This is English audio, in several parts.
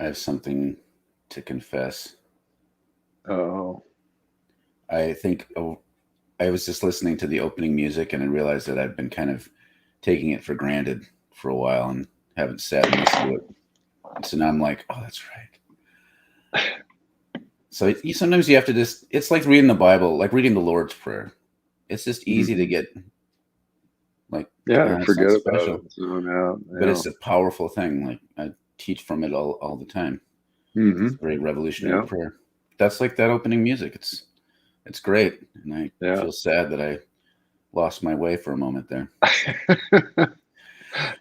I have something to confess. Oh, I think I was just listening to the opening music and I realized that I've been kind of taking it for granted for a while and haven't sat and listened to it. And so now I'm like, oh, that's right. So sometimes you have to just, it's like reading the Bible, like reading the Lord's Prayer. It's just easy to get like, yeah, it's not forget about special, it. Zone out. but Yeah. it's a powerful thing. Like I teach from it all the time. Mm-hmm. It's a very revolutionary Yeah. prayer. That's like that opening music. It's great. And I Yeah. feel sad that I lost my way for a moment there.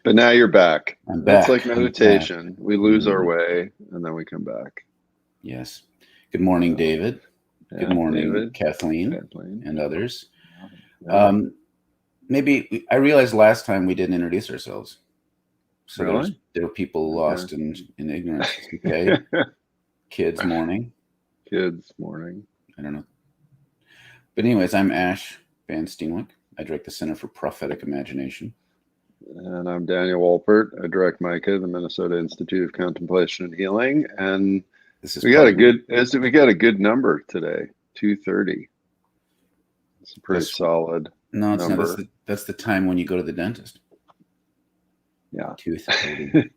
But now you're back. I'm That's back. like meditation. We lose our way and then we come back. Yes. Good morning, David. Yeah, Good morning, David, Kathleen, and others. Yeah. Maybe I realized last time we didn't introduce ourselves. So Really? there were people lost in ignorance. Okay. Kids morning. Kids morning. I don't know. But anyways, I'm Ash Van Steenwyck. I direct the Center for Prophetic Imagination. And I'm Daniel Wolpert. I direct MICA, the Minnesota Institute of Contemplation and Healing. And we got a good number today, 2:30. It's a pretty solid number. No, that's the time when you go to the dentist. Yeah. 2:30.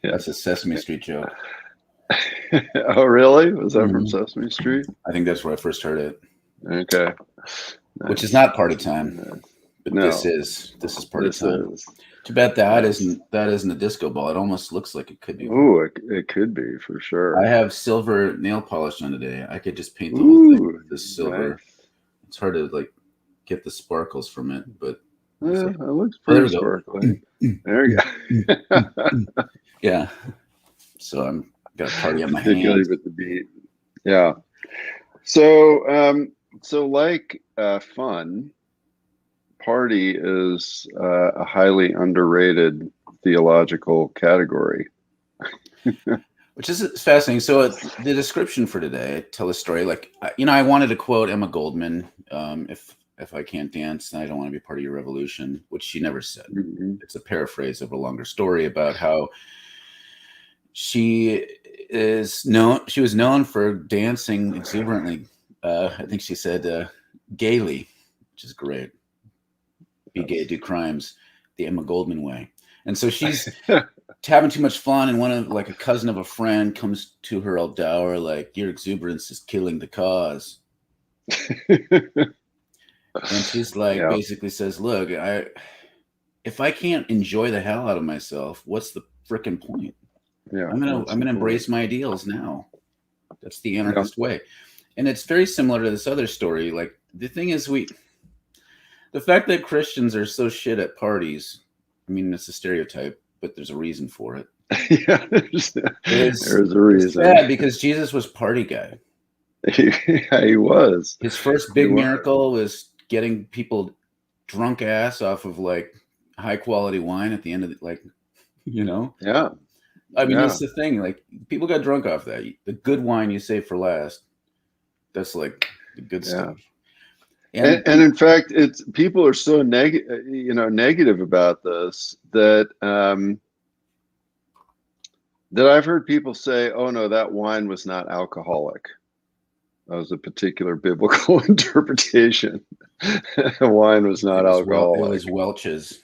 That's a Sesame Street joke. Oh, really? Was that from Sesame Street? I think that's where I first heard it. Okay. Nice. Which is not party time. But no, this is party time. Too bad that isn't a disco ball. It almost looks like it could be. Ooh, it could be for sure. I have silver nail polish on today. I could just paint the whole thing with this silver. Nice. It's hard to like get the sparkles from it, but yeah, it looks pretty sparkly. There you go. Yeah. So I'm got a party on my hands. With the beat. Yeah. So like fun, party is a highly underrated theological category. Which is fascinating. So the description for today, I tell a story. Like, I wanted to quote Emma Goldman, if I can't dance, then I don't want to be part of your revolution, which she never said. Mm-hmm. It's a paraphrase of a longer story about how she was known for dancing exuberantly. I think she said gaily, which is great. Be gay, do crimes, the Emma Goldman way. And so she's having too much fun, and a cousin of a friend comes to her all dour, like, your exuberance is killing the cause. And she's like, basically says, look, if I can't enjoy the hell out of myself, what's the frickin' point? Yeah, I'm gonna embrace my ideals now. That's the anarchist way. And it's very similar to this other story. Like, the thing is, the fact that Christians are so shit at parties, I mean, it's a stereotype, but there's a reason for it. Yeah, there's a reason. It's bad because Jesus was party guy. Yeah, he was. His first big miracle was getting people drunk ass off of like high quality wine at the end of Yeah. I mean, that's the thing. Like, people got drunk off that. The good wine you save for last. That's like the good stuff. And in fact, people are so negative about this that that I've heard people say, "Oh no, that wine was not alcoholic. That was a particular biblical interpretation. Wine was not alcoholic. It was Welch's."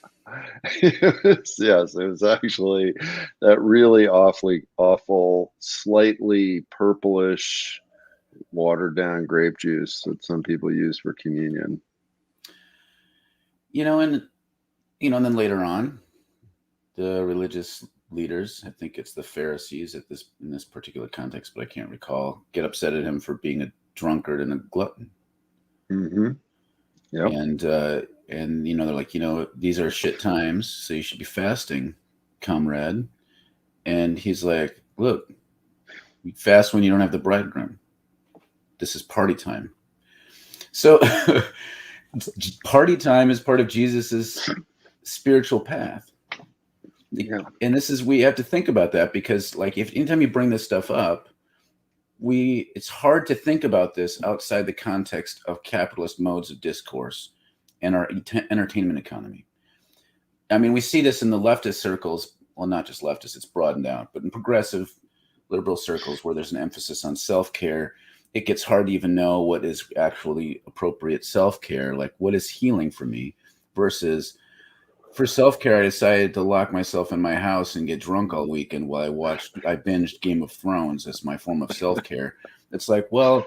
Yes, it was actually that really awful, slightly purplish, watered down grape juice that some people use for communion. And then later on, the religious leaders, I think it's the Pharisees in this particular context, but I can't recall, get upset at him for being a drunkard and a glutton. Mm-hmm. Yeah. And they're like, these are shit times, so you should be fasting, comrade. And he's like, look, you fast when you don't have the bridegroom. This is party time. So party time is part of Jesus's spiritual path. Yeah. And we have to think about that, because like, if anytime you bring this stuff up, it's hard to think about this outside the context of capitalist modes of discourse and our entertainment economy. I mean, we see this in the leftist circles. Well, not just leftists, it's broadened out, but in progressive liberal circles where there's an emphasis on self-care, it gets hard to even know what is actually appropriate self-care. Like, what is healing for me versus for self-care, I decided to lock myself in my house and get drunk all weekend while I binged Game of Thrones as my form of self-care. It's like, well,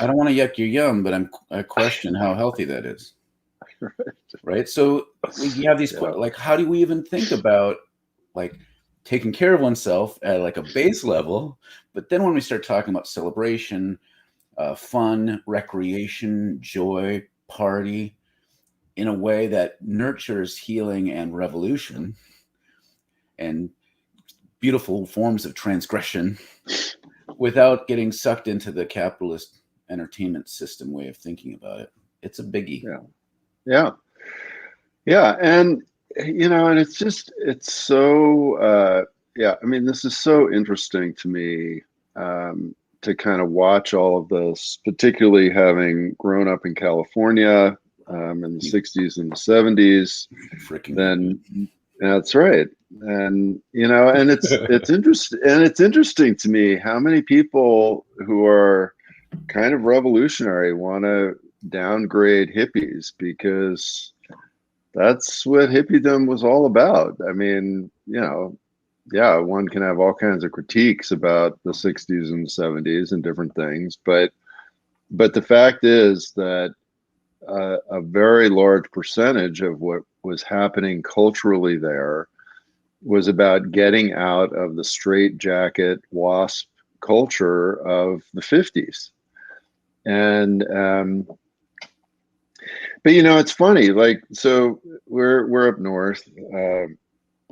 I don't want to yuck your yum, but I question how healthy that is. Right. So you have these, like, how do we even think about like taking care of oneself at like a base level? But then when we start talking about celebration, fun, recreation, joy, party, in a way that nurtures healing and revolution and beautiful forms of transgression without getting sucked into the capitalist entertainment system way of thinking about it. It's a biggie. Yeah. And, and it's so, I mean, this is so interesting to me to kind of watch all of this, particularly having grown up in California in the 60s and the 70s. Then that's right. And, and it's interesting. And it's interesting to me how many people who are kind of revolutionary want to downgrade hippies, because that's what hippiedom was all about. I mean, one can have all kinds of critiques about the 60s and 70s and different things, but the fact is that a very large percentage of what was happening culturally there was about getting out of the straitjacket WASP culture of the 50s. And but it's funny, like, so we're up north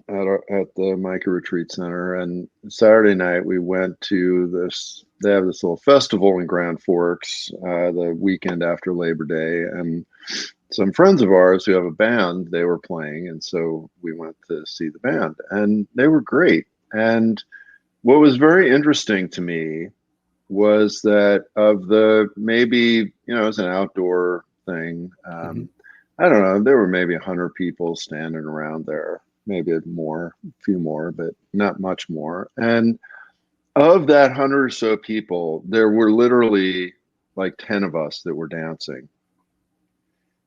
at the Micah Retreat Center, and Saturday night we went to this. They have this little festival in Grand Forks the weekend after Labor Day, and some friends of ours who have a band, they were playing, and so we went to see the band, and they were great. And what was very interesting to me was that of the maybe, it was an outdoor thing. I don't know, there were maybe 100 people standing around there, maybe more, a few more, but not much more. And of that 100 or so people, there were literally like 10 of us that were dancing.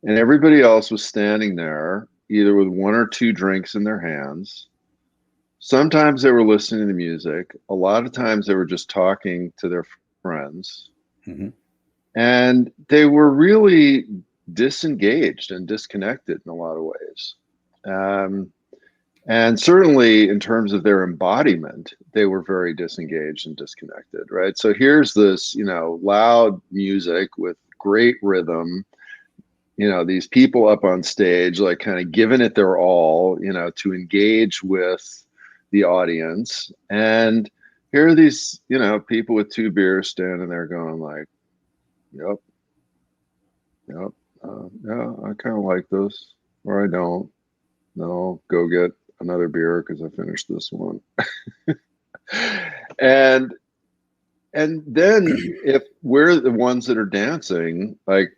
And everybody else was standing there, either with one or two drinks in their hands. Sometimes they were listening to music. A lot of times they were just talking to their friends. And they were really disengaged and disconnected in a lot of ways. And certainly in terms of their embodiment, they were very disengaged and disconnected, right? So here's this, loud music with great rhythm, these people up on stage, like kind of giving it their all, to engage with the audience. And here are these, people with two beers standing there going like, yep, yeah, I kind of like this, or I don't. No, go get another beer because I finished this one. and then if we're the ones that are dancing, like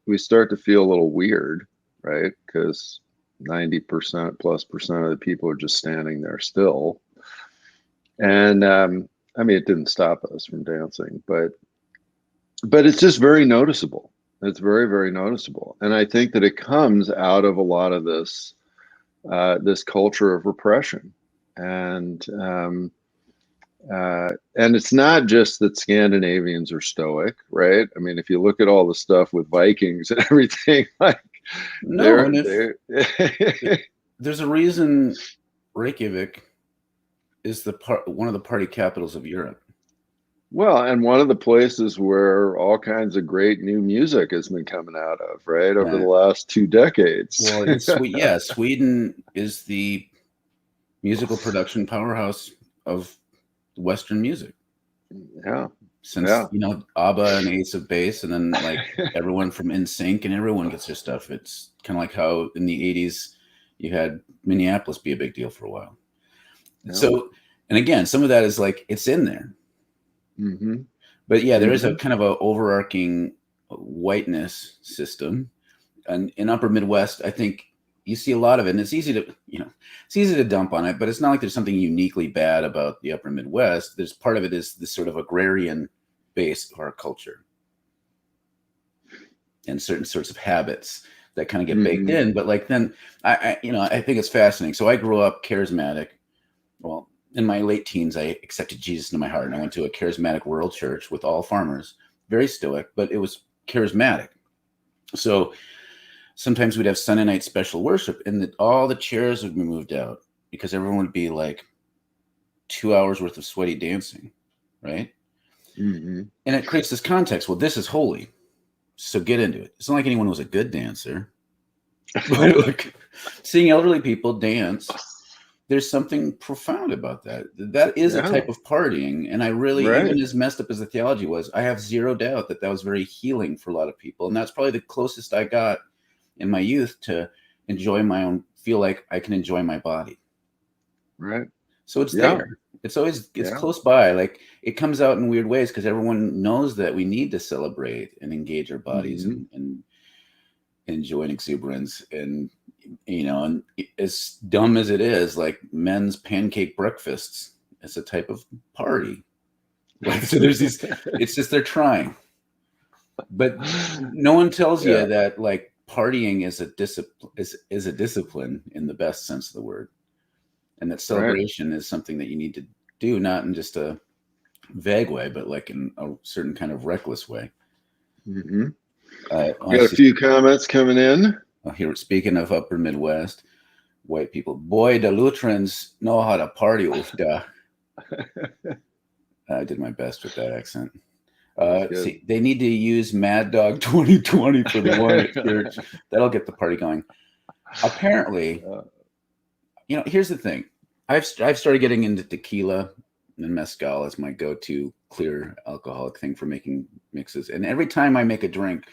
we start to feel a little weird, right? Because 90% plus percent of the people are just standing there still. And I mean, it didn't stop us from dancing, but it's just very noticeable. It's very, very noticeable. And I think that it comes out of a lot of this this culture of repression. And it's not just that Scandinavians are stoic, right? I mean, if you look at all the stuff with Vikings and everything, like, there's a reason Reykjavik is one of the party capitals of Europe. Well, and one of the places where all kinds of great new music has been coming out of, right, over the last 2 decades. Well, Sweden is the musical production powerhouse of Western music. Yeah. Since, ABBA and Ace of Base, and then like everyone from NSYNC, and everyone gets their stuff. It's kind of like how in the 80s you had Minneapolis be a big deal for a while. Yeah. So, and again, some of that is like, it's in there. But yeah, there is a kind of a overarching whiteness system. And in Upper Midwest, I think you see a lot of it, and it's easy to, it's easy to dump on it, but it's not like there's something uniquely bad about the upper Midwest. There's part of it is this sort of agrarian base of our culture and certain sorts of habits that kind of get baked in. But like, then I think it's fascinating. So I grew up charismatic. Well, in my late teens, I accepted Jesus into my heart, and I went to a charismatic rural church with all farmers, very stoic, but it was charismatic. So sometimes we'd have Sunday night special worship, and all the chairs would be moved out because everyone would be like 2 hours worth of sweaty dancing, right? And it creates this context. Well, this is holy, so get into it. It's not like anyone was a good dancer, but like seeing elderly people dance, there's something profound about that. That is a type of partying. And I really, even as messed up as the theology was, I have zero doubt that was very healing for a lot of people. And that's probably the closest I got in my youth to enjoy my own, feel like I can enjoy my body. Right. So it's there. It's always, it's close by. Like it comes out in weird ways because everyone knows that we need to celebrate and engage our bodies and enjoy an exuberance. And, and as dumb as it is, like men's pancake breakfasts, it's a type of party. Like, so there's these, it's just, they're trying, but no one tells you that like partying is a discipline, is a discipline in the best sense of the word. And that celebration is something that you need to do, not in just a vague way, but like in a certain kind of reckless way. Got a few comments coming in. Here, speaking of upper Midwest, white people, boy, the Lutherans know how to party. I did my best with that accent. See, they need to use Mad Dog 2020 for the one at church. That'll get the party going. Apparently, here's the thing. I've started getting into tequila and mezcal as my go-to clear alcoholic thing for making mixes. And every time I make a drink,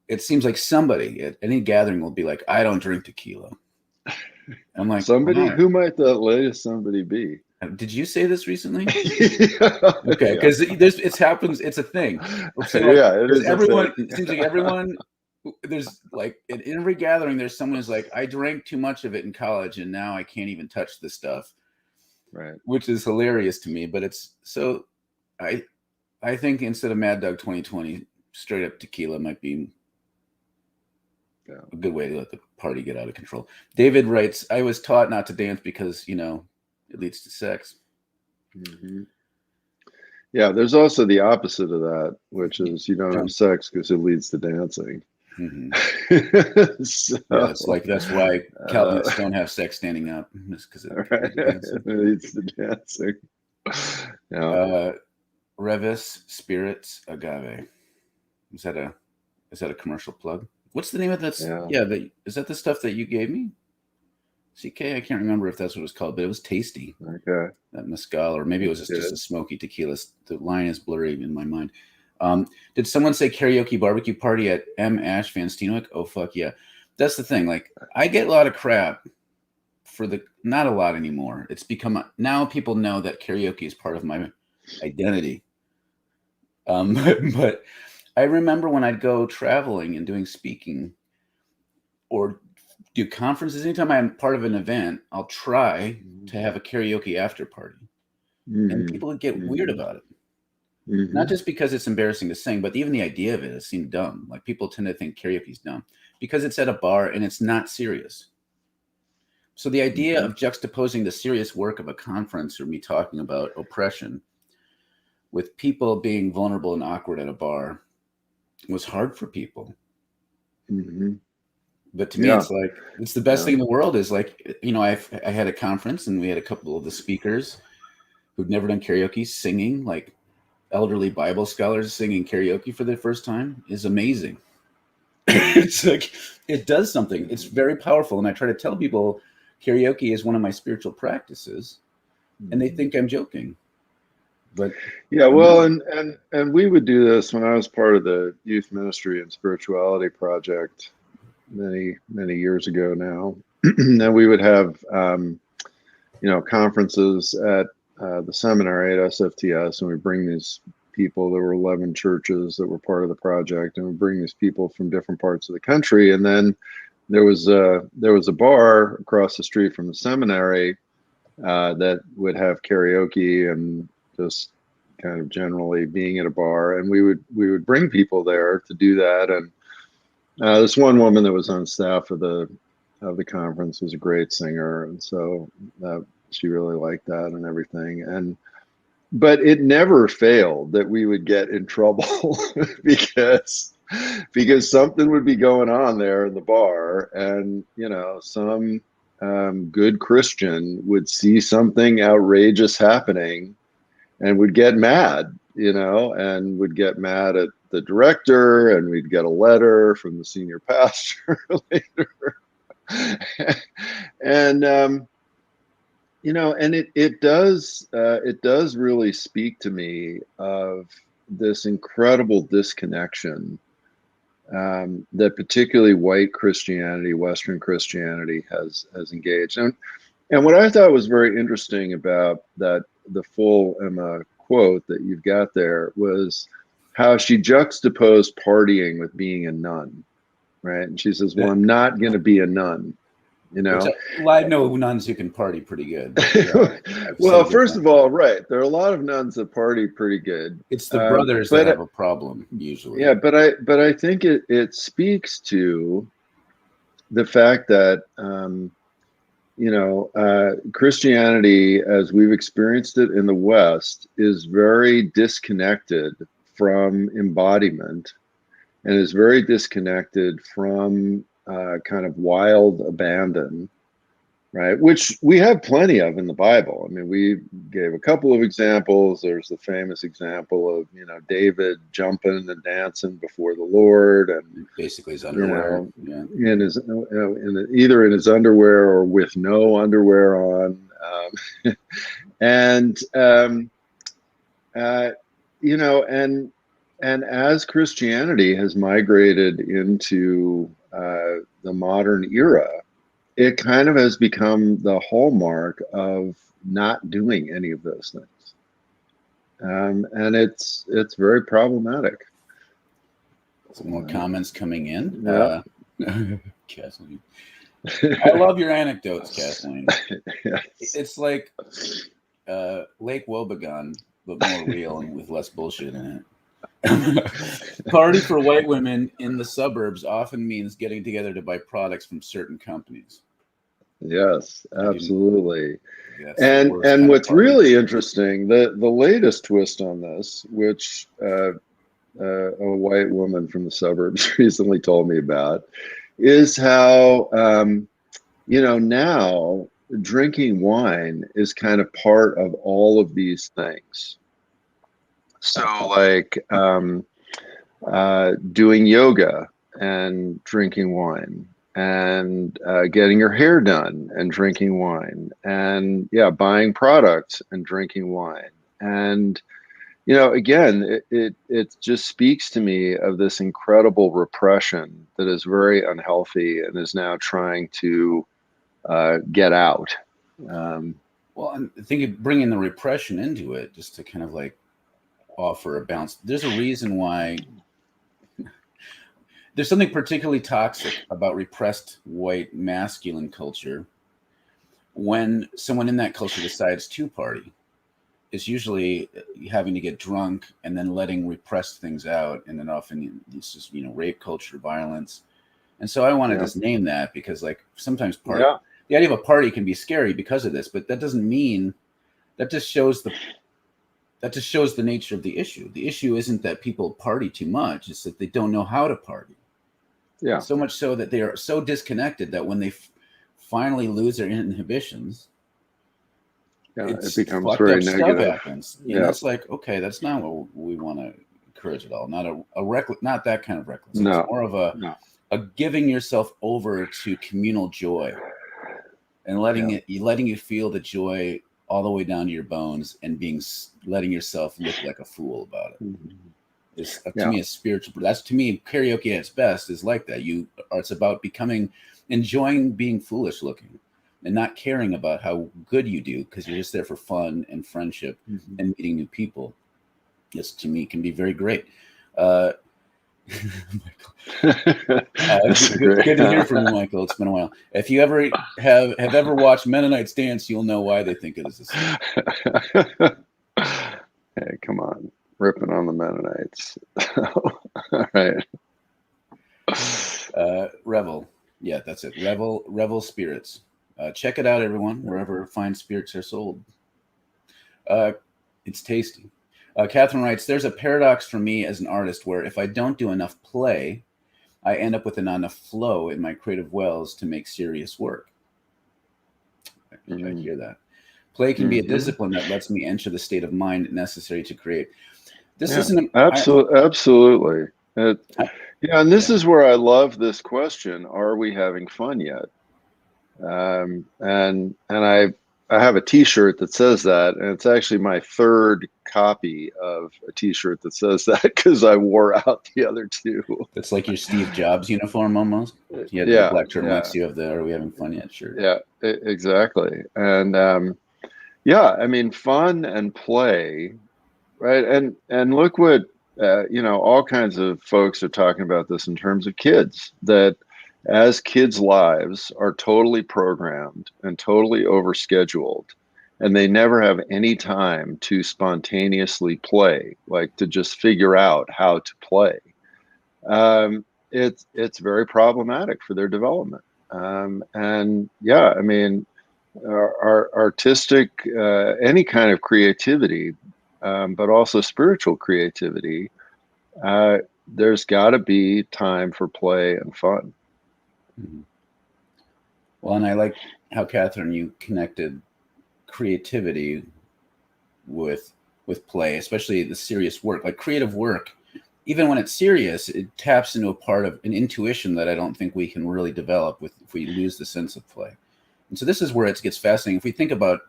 it seems like somebody at any gathering will be like, I don't drink tequila. I'm like, somebody? Wow. Who might that latest somebody be? Did you say this recently? Okay, because it happens. It's a thing. So it is. Everyone, it seems like everyone. There's like in every gathering, there's someone who's like, I drank too much of it in college, and now I can't even touch this stuff. Right. Which is hilarious to me, but it's so. I think instead of Mad Dog 2020, straight up tequila might be a good way to let the party get out of control. David writes, I was taught not to dance because, it leads to sex. Yeah, there's also the opposite of that, which is you don't have sex because it leads to dancing. So, it's like that's why Calvinists don't have sex standing up, because it leads to dancing. Revis Spirits Agave. Is that a commercial plug? What's the name of that? Is that the stuff that you gave me? CK, I can't remember if that's what it was called, but it was tasty. Okay. That mezcal, or maybe it was just a smoky tequila. The line is blurry in my mind. Did someone say karaoke barbecue party at M. Ash Van Steenwyck? Oh, fuck yeah. That's the thing. Like, I get a lot of crap for not a lot anymore. It's become, now people know that karaoke is part of my identity. But I remember when I'd go traveling and doing speaking or do conferences, anytime I'm part of an event, I'll try to have a karaoke after party. And people would get weird about it. Not just because it's embarrassing to sing, but even the idea of it seemed dumb. Like people tend to think karaoke is dumb because it's at a bar and it's not serious. So the idea of juxtaposing the serious work of a conference or me talking about oppression with people being vulnerable and awkward at a bar was hard for people. But to me, it's like, it's the best thing in the world is like, I had a conference and we had a couple of the speakers who'd never done karaoke singing, like elderly Bible scholars singing karaoke for their first time is amazing. It's like, it does something. It's very powerful. And I try to tell people karaoke is one of my spiritual practices and they think I'm joking. But well, and we would do this when I was part of the youth ministry and spirituality project many years ago now. And we would have conferences at the seminary at SFTS, and we bring these people. There were 11 churches that were part of the project, and we bring these people from different parts of the country, and then there was a bar across the street from the seminary that would have karaoke and just kind of generally being at a bar, and we would bring people there to do that. And this one woman that was on staff of the conference was a great singer, and so she really liked that and everything. But it never failed that we would get in trouble because something would be going on there in the bar, and some good Christian would see something outrageous happening and would get mad, and would get mad at the director, and we'd get a letter from the senior pastor later. And and it does really speak to me of this incredible disconnection that particularly white Christianity, Western Christianity has engaged. And what I thought was very interesting about that, the full Emma quote that you've got there, was how she juxtaposed partying with being a nun, right? And she says, well, I'm not going to be a nun. I know nuns who can party pretty good. Well, first of all, right, there are a lot of nuns that party pretty good. It's the brothers that have a problem usually. Yeah, but I think it speaks to the fact that Christianity, as we've experienced it in the West, is very disconnected from embodiment, and is very disconnected from kind of wild abandon, right? Which we have plenty of in the Bible. I mean, we gave a couple of examples. There's the famous example of, David jumping and dancing before the Lord, and basically his underwear, in his, either in his underwear or with no underwear on, and as Christianity has migrated into the modern era, it kind of has become the hallmark of not doing any of those things, and it's very problematic. Some more comments coming in. Yeah. Kathleen, I love your anecdotes, Kathleen. Yes. It's like Lake Wobegon, but more real and with less bullshit in it. Party for white women in the suburbs often means getting together to buy products from certain companies. Yes, absolutely. And what's really interesting, the latest twist on this, which a white woman from the suburbs recently told me about, is how now drinking wine is kind of part of all of these things. So like doing yoga and drinking wine, and getting your hair done and drinking wine, and buying products and drinking wine. And again, it just speaks to me of this incredible repression that is very unhealthy and is now trying to get out. Well, I think bringing the repression into it, just to kind of like offer a balance. There's a reason why there's something particularly toxic about repressed white masculine culture. When someone in that culture decides to party, it's usually having to get drunk and then letting repressed things out, and then often it's just rape culture, violence. And so I want to just name that, because like sometimes the idea of a party can be scary because of this, but that doesn't mean that just shows the nature of the issue. The issue isn't that people party too much; it's that they don't know how to party. Yeah. So much so that they are so disconnected that when they finally lose their inhibitions, it becomes very negative. Happens. It's like, okay, that's not what we want to encourage at all. Not not that kind of recklessness. No. More of a giving yourself over to communal joy, and letting you feel the joy all the way down to your bones, and letting yourself look like a fool about it. Mm-hmm. It's to me a spiritual. That's to me karaoke at its best is like that. It's about enjoying being foolish looking, and not caring about how good you do, because you're just there for fun and friendship and meeting new people. This to me can be very great. That's Good, great. good to hear from you, Michael. It's been a while. If you ever have ever watched Mennonites dance, you'll know why they think it is a sin. Hey, come on, ripping on the Mennonites. All right. Revel. Yeah, that's it. Revel Spirits. Check it out, everyone, wherever fine spirits are sold. It's tasty. Catherine writes, there's a paradox for me as an artist where if I don't do enough play, I end up with not enough flow in my creative wells to make serious work. I hear that. Play can be a discipline that lets me enter the state of mind necessary to create. This isn't absolutely. And this is where I love this question: are we having fun yet? And I have a T-shirt that says that, and it's actually my third copy of a T-shirt that says that because I wore out the other two. It's like your Steve Jobs uniform almost. You had the black turtlenecks. You have the "Are we having fun yet?" shirt. Yeah, exactly. And yeah, I mean, fun and play, right? And look what all kinds of folks are talking about this in terms of kids, that as kids' lives are totally programmed and totally overscheduled, and they never have any time to spontaneously play, like to just figure out how to play. It's very problematic for their development. And yeah, I mean, our artistic, any kind of creativity, but also spiritual creativity, there's got to be time for play and fun. Mm-hmm. Well, and I like how, Catherine, you connected creativity with play, especially the serious work, like creative work. Even when it's serious, it taps into a part of an intuition that I don't think we can really develop if we lose the sense of play. And so this is where it gets fascinating. If we think about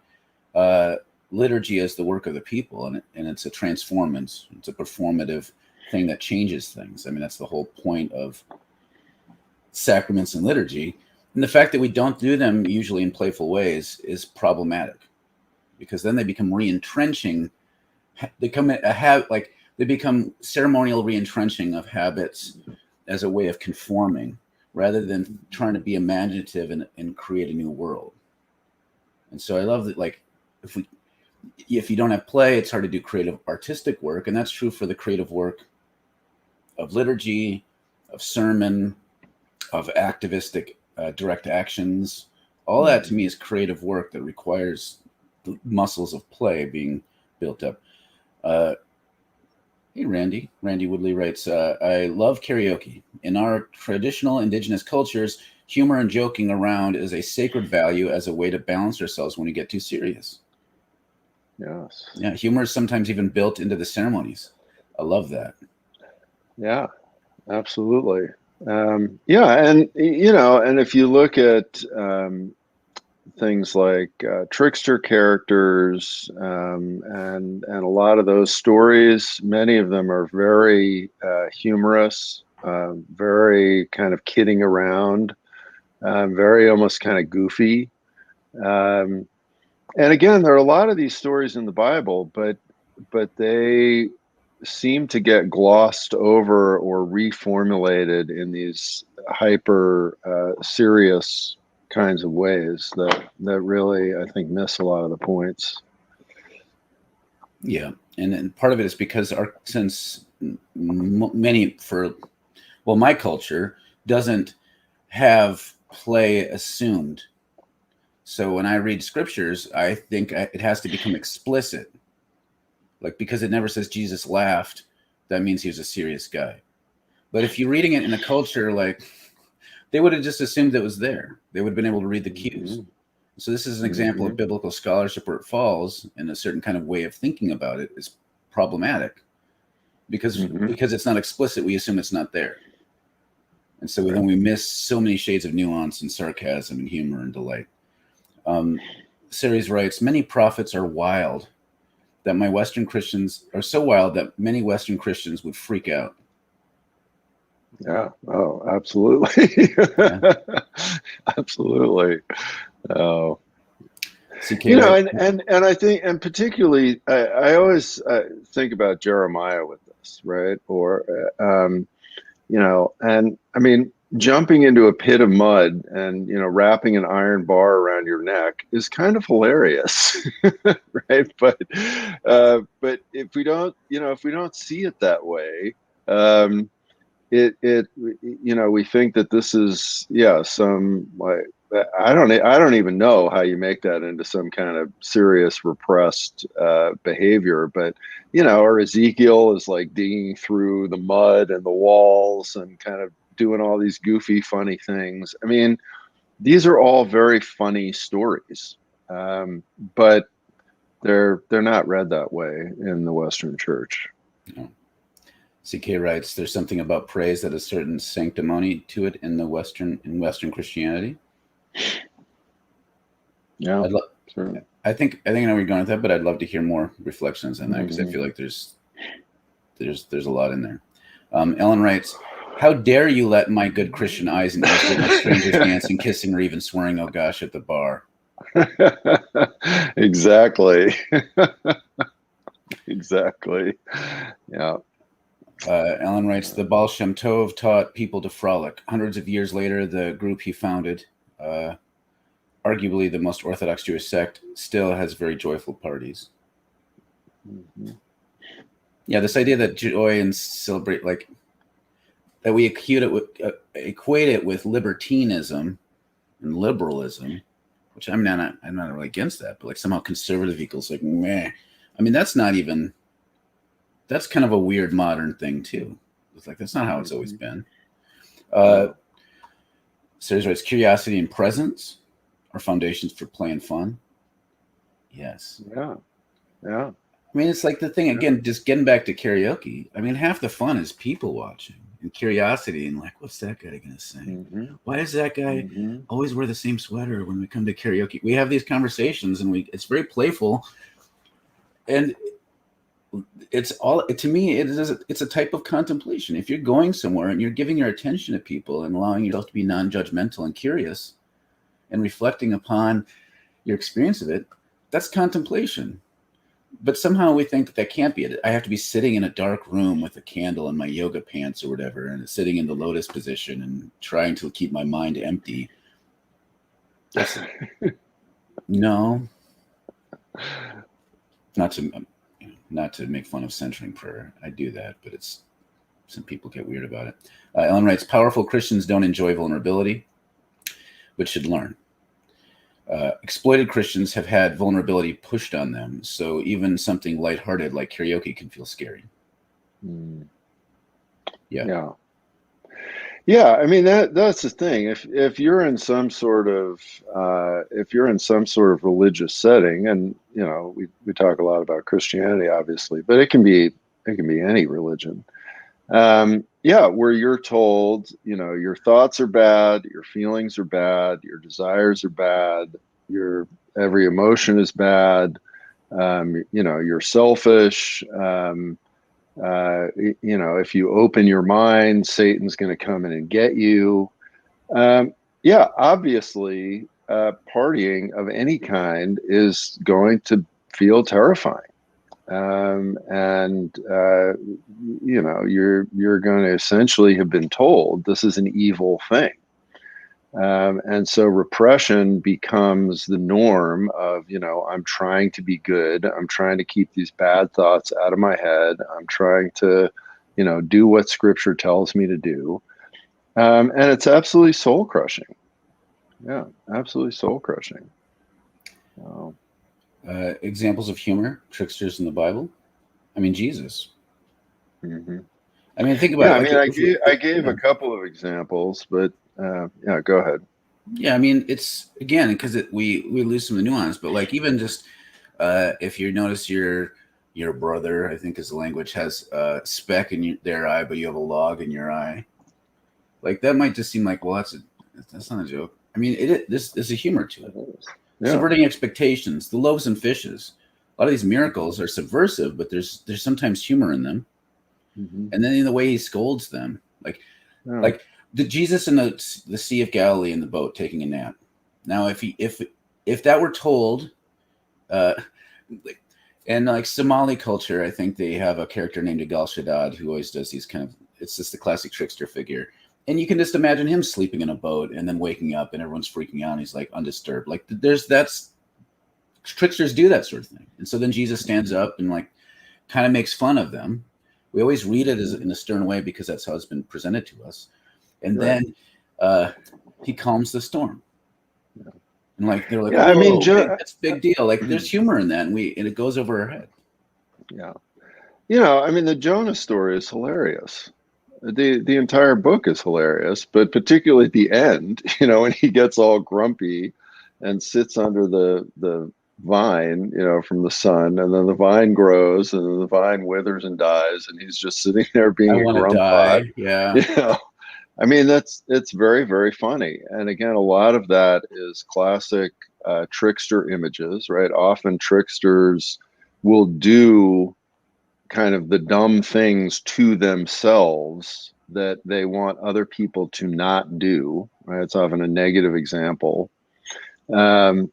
liturgy as the work of the people, and it's a transformance, it's a performative thing that changes things. I mean, that's the whole point of sacraments and liturgy. And the fact that we don't do them usually in playful ways is problematic, because then they become re-entrenching. They become ceremonial re-entrenching of habits as a way of conforming, rather than trying to be imaginative and create a new world. And so I love that, like, if you don't have play, it's hard to do creative artistic work. And that's true for the creative work of liturgy, of sermon, of activistic direct actions. All that to me is creative work that requires the muscles of play being built up. Hey, Randy Woodley writes, I love karaoke. In our traditional indigenous cultures, humor and joking around is a sacred value as a way to balance ourselves when we get too serious. Yes. Yeah, humor is sometimes even built into the ceremonies. I love that. Yeah, absolutely. Yeah, and and if you look at things like trickster characters, and a lot of those stories, many of them are very humorous, very kind of kidding around, very almost kind of goofy. And again, there are a lot of these stories in the Bible, but they seem to get glossed over or reformulated in these hyper serious kinds of ways that really, I think, miss a lot of the points. Yeah, and part of it is because since my culture doesn't have play assumed. So when I read scriptures, I think it has to become explicit. Like, because it never says Jesus laughed, that means he was a serious guy. But if you're reading it in a culture, like, they would have just assumed it was there. They would have been able to read the cues. So this is an example of biblical scholarship where it falls, and a certain kind of way of thinking about it is problematic. Because it's not explicit, we assume it's not there. And so then we miss so many shades of nuance and sarcasm and humor and delight. Ceres writes, many prophets are wild, that many Western Christians would freak out. Yeah. Oh, absolutely. Yeah. Absolutely. Oh. And I think, and particularly, I always think about Jeremiah with this, right? Or And I mean, jumping into a pit of mud and, wrapping an iron bar around your neck is kind of hilarious, right? But if we don't see it that way, um, we think that this is, some like, I don't even know how you make that into some kind of serious repressed behavior, but or Ezekiel is like digging through the mud and the walls and kind of doing all these goofy, funny things. I mean, these are all very funny stories, but they're not read that way in the Western church. No. CK writes, "There's something about praise that has certain sanctimony to it in Western Christianity." Yeah, certainly. I think I know where you're going with that, but I'd love to hear more reflections on that because I feel like there's a lot in there. Ellen writes, "How dare you let my good Christian eyes and ears witness strangers dancing, kissing, or even swearing, oh gosh, at the bar." Exactly. Exactly. Yeah. Ellen writes, "The Baal Shem Tov taught people to frolic. Hundreds of years later, the group he founded, arguably the most Orthodox Jewish sect, still has very joyful parties." Mm-hmm. Yeah, this idea that joy and celebrate, like that we equate it with libertinism and liberalism, which I'm not really against that, but like somehow conservative equals like meh. I mean, that's kind of a weird modern thing too. It's like that's not how it's always been. Sarah's writes, "Curiosity and presence are foundations for play and fun." Yes. Yeah. I mean, it's like the thing again, just getting back to karaoke. I mean, half the fun is people watching and curiosity and like, what's that guy going to sing? Mm-hmm. Why does that guy always wear the same sweater when we come to karaoke? We have these conversations and it's very playful. And it's all, to me, it's a type of contemplation. If you're going somewhere and you're giving your attention to people and allowing yourself to be non-judgmental and curious and reflecting upon your experience of it, that's contemplation. But somehow we think that can't be it. I have to be sitting in a dark room with a candle and my yoga pants or whatever, and sitting in the lotus position and trying to keep my mind empty. No. Not to make fun of centering prayer. I do that, but some people get weird about it. Ellen writes, "Powerful Christians don't enjoy vulnerability, but should learn. Exploited Christians have had vulnerability pushed on them, so even something lighthearted like karaoke can feel scary." Yeah. I mean that's the thing. If you're in some sort of religious setting, and we talk a lot about Christianity, obviously, but it can be any religion. Where you're told, your thoughts are bad, your feelings are bad, your desires are bad, your every emotion is bad. You're selfish. If you open your mind, Satan's going to come in and get you. Obviously, partying of any kind is going to feel terrifying. You're going to essentially have been told this is an evil thing. And so repression becomes the norm of, I'm trying to be good. I'm trying to keep these bad thoughts out of my head. I'm trying to, do what scripture tells me to do. And it's absolutely soul crushing. Yeah, absolutely soul crushing. Examples of humor, tricksters in the Bible. I mean, Jesus. Mm-hmm. I mean, think about it. I gave a couple of examples, but go ahead. Yeah, I mean, it's again because we lose some of the nuance, but like even just if you notice your brother, I think is the language, has a speck in their eye, but you have a log in your eye. Like that might just seem like, well, that's not a joke. I mean, there's a humor to it. Yeah. Subverting expectations, the loaves and fishes. A lot of these miracles are subversive, but there's sometimes humor in them. Mm-hmm. And then in the way he scolds them, like the Jesus in the Sea of Galilee in the boat taking a nap. Now, if that were told, and like Somali culture, I think they have a character named Agal Shaddad who always does these kind of it's just the classic trickster figure. And you can just imagine him sleeping in a boat and then waking up and everyone's freaking out and he's like undisturbed. Like that's tricksters do that sort of thing. And so then Jesus stands up and like kind of makes fun of them. We always read it as in a stern way because that's how it's been presented to us. And then he calms the storm. Yeah. And like they're like, yeah, I mean, that's a big deal. Like there's humor in that, and it goes over our head. Yeah, I mean, the Jonah story is hilarious. The entire book is hilarious, but particularly at the end, when he gets all grumpy and sits under the vine, from the sun, and then the vine grows, and then the vine withers and dies, and he's just sitting there being a grump pot. Yeah. I mean, it's very, very funny. And again, a lot of that is classic trickster images, right? Often tricksters will do kind of the dumb things to themselves that they want other people to not do, right? It's often a negative example. And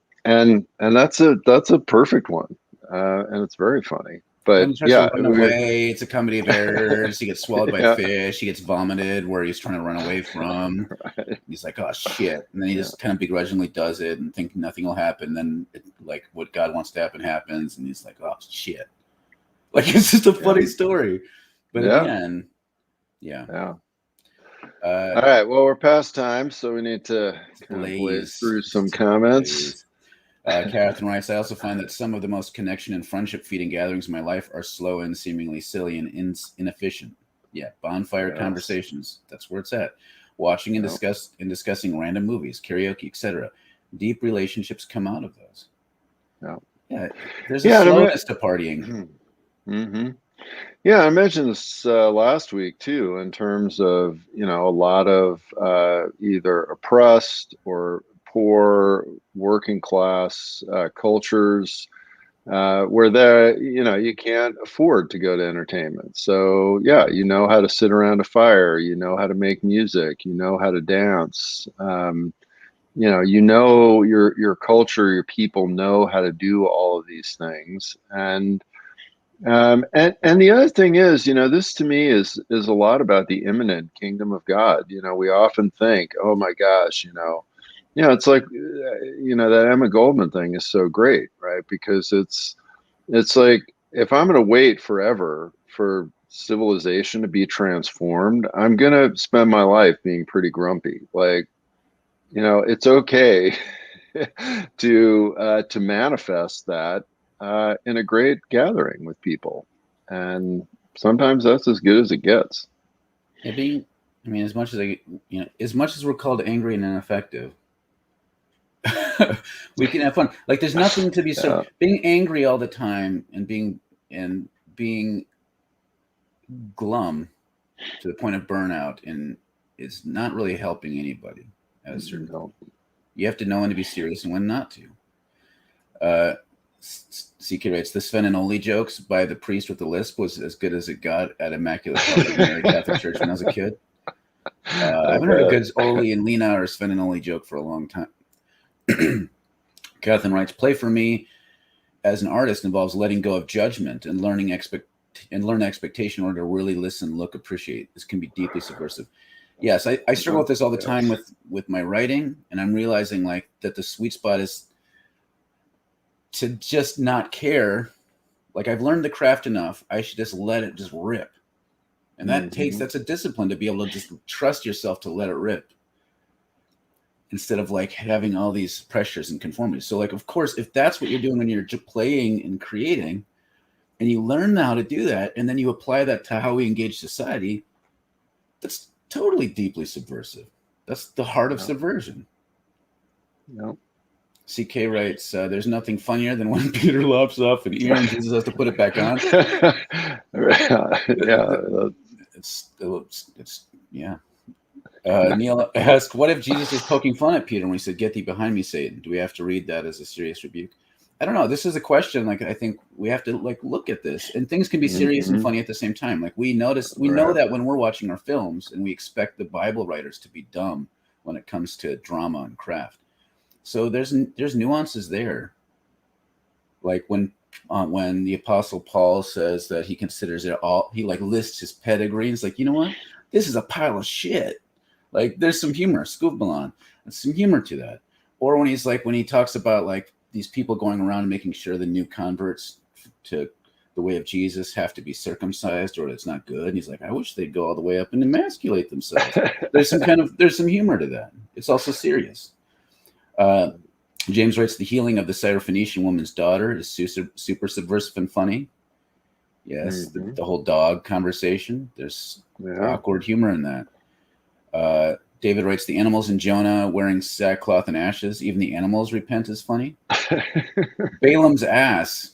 that's a perfect one. And it's very funny. But yeah, run away. It's a comedy of errors. He gets swallowed by a fish. He gets vomited where he's trying to run away from. Right. He's like, oh shit, and then he just kind of begrudgingly does it and thinking nothing will happen. Then like what God wants to happen happens, and he's like, oh shit. Like it's just a funny story, but at the end, all right. Well, we're past time, so we need to blaze through some comments. Catherine writes, I also find that some of the most connection and friendship feeding gatherings in my life are slow and seemingly silly and inefficient. Yeah, bonfire conversations. That's where it's at. Watching and discussing random movies, karaoke, etc. Deep relationships come out of those. Yeah, there's a slowness to partying. Mm-hmm. Yeah, I mentioned this last week too, in terms of a lot of either oppressed or poor working class cultures where you can't afford to go to entertainment. So how to sit around a fire, how to make music, how to dance. Your culture, your people know how to do all of these things. And the other thing is, this to me is a lot about the imminent kingdom of God. We often think, oh my gosh, it's like, that Emma Goldman thing is so great, right? Because it's like, if I'm going to wait forever for civilization to be transformed, I'm going to spend my life being pretty grumpy. Like, it's okay to manifest that in a great gathering with people, and sometimes that's as good as it gets. As much as we're called angry and ineffective, we can have fun. Like there's nothing to be being angry all the time and being glum to the point of burnout and it's not really helping anybody at a certain point. You have to know when to be serious and when not to. CK writes, the Sven and Oli jokes by the priest with the lisp was as good as it got at Immaculate Heart of Mary Catholic Church when I was a kid. I haven't heard a good Oli and Lena or Sven and Oli joke for a long time. Catherine writes, play for me as an artist involves letting go of judgment and learn expectation in order to really listen, look, appreciate. This can be deeply subversive. Yes, I struggle with this all the time with my writing, and I'm realizing like that the sweet spot is to just not care. Like I've learned the craft enough, I should just let it just rip. And that that's a discipline to be able to just trust yourself to let it rip instead of like having all these pressures and conformities. So like, of course, if that's what you're doing when you're playing and creating and you learn how to do that, and then you apply that to how we engage society, that's totally deeply subversive. That's the heart of subversion. No. CK writes, there's nothing funnier than when Peter lops off an ear and Jesus has to put it back on. Neil asked, what if Jesus was poking fun at Peter when he said, get thee behind me, Satan? Do we have to read that as a serious rebuke? I don't know. This is a question. Like, I think we have to like look at this, and things can be serious and funny at the same time. Like we know that when we're watching our films and we expect the Bible writers to be dumb when it comes to drama and craft. So there's nuances there. Like when the Apostle Paul says that he considers it all, he like lists his pedigree. It's like, you know what? this is a pile of shit. Like, there's some humor, Scoopbalon, there's some humor to that. Or when he's like, when he talks about like these people going around and making sure the new converts to the way of Jesus have to be circumcised or it's not good. And he's like, I wish they'd go all the way up and emasculate themselves. There's some humor to that. It's also serious. James writes, the healing of the Syrophoenician woman's daughter is super subversive and funny. Yes, the whole dog conversation. There's awkward humor in that. David writes, the animals in Jonah wearing sackcloth and ashes. Even the animals repent is funny. Balaam's ass.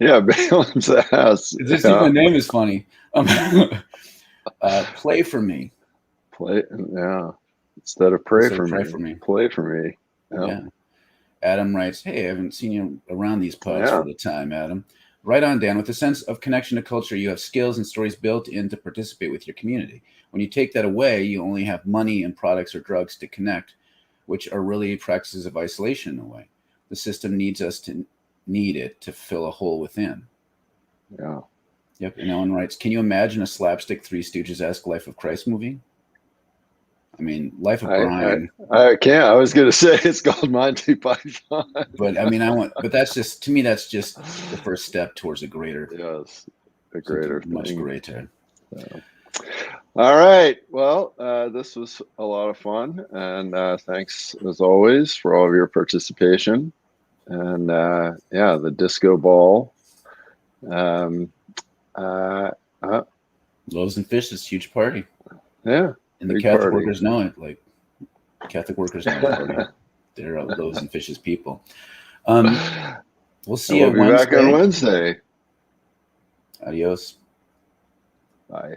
Yeah, Balaam's ass. Just even the name is funny. Play for me. Play, instead of pray for me. Play for me. Yeah. Adam writes, hey, I haven't seen you around these pods for the time, Adam. Right on, Dan. With a sense of connection to culture, you have skills and stories built in to participate with your community. When you take that away, you only have money and products or drugs to connect, which are really practices of isolation in a way. The system needs us to need it to fill a hole within. Yeah. Yep. And Ellen writes, can you imagine a slapstick Three Stooges-esque Life of Christ movie? I mean, Life of Brian. I can't. I was going to say it's called Monty Python. But I mean, but that's just, to me, that's just the first step towards a greater. Yes. A greater thing. Much greater. Yeah. All right. Well, this was a lot of fun. And thanks, as always, for all of your participation. And the disco ball. Loaves and Fishes, huge party. Yeah. And the Catholic workers know it. Like, Catholic workers know it. They're Loaves and Fishes people. We'll see you Wednesday. Back on Wednesday. Adios. Bye.